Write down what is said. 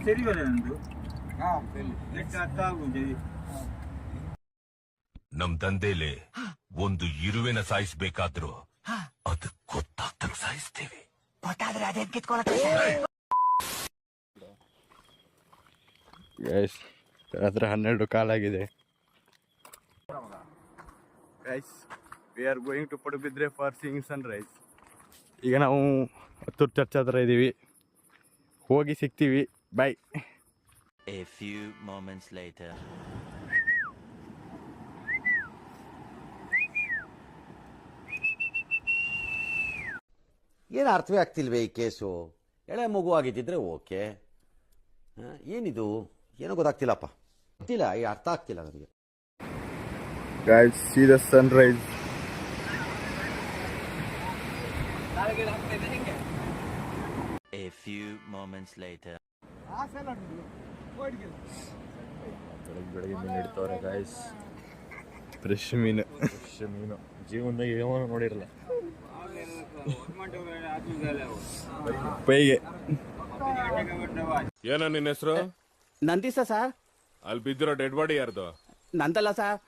ಸರಿ ಬರ ನಂದು ಅರ್ಥ ಆಗುದು. ನಮ್ ದಂಧೆಲೆ ಒಂದು ಇರುವೆನ ಸಾಯಿಸ್ಬೇಕಾದ್ರು ಅದು ಗೊತ್ತಾಗ್ತಂಗ್ ಸಾಯಿಸ್ತೇವೆ. ಗೊತ್ತಾದ್ರೆ ಅದೇನ್ ಕಿತ್ಕೊಳಕ್ಕೆ ರಾತ್ರಿ 12 ಕಾಲಾಗಿದೆ. Guys we are going to Padubidri for seeing sunrise. ಈಗ ನಾವು ಹತ್ತೂರು ಚರ್ಚ್ ಹತ್ರ ಇದ್ದೀವಿ, ಹೋಗಿ ಸಿಗ್ತೀವಿ. ಬಾಯ್. A few moments later. ಏನು ಅರ್ಥವೇ ಆಗ್ತಿಲ್ವೇ ಈ ಕೇಸು? ಎಳೆ ಮಗು ಆಗಿದ್ದಿದ್ರೆ ಓಕೆ, ಏನಿದು ಏನೋ ಗೊತ್ತಾಗ್ತಿಲ್ಲಪ್ಪ, ಗೊತ್ತಿಲ್ಲ, ಈ ಅರ್ಥ ಆಗ್ತಿಲ್ಲ ನನಗೆ. Guys, see the sunrise. A few moments later. ಬೆಳಗ್ಗೆ ಮೀನು ಇಡ್ತವ್ರೆ ಗಾಯ್ಸ್. ಫ್ರೆಶ್ ಮೀನು, ಜೀವನದಾಗ ಏನೋ ನೋಡಿರಲ್ಲ. ಪೈಗೆ ಏನ ನಿನ್ನ ಹೆಸರು? ನಂದಿಸ ಸರ್. ಅಲ್ಲಿ ಬಿದ್ದಿರೋ ಡೆಡ್ ಬಾಡಿ ಯಾರ್ದು? ನಂದಲ್ಲ ಸರ್.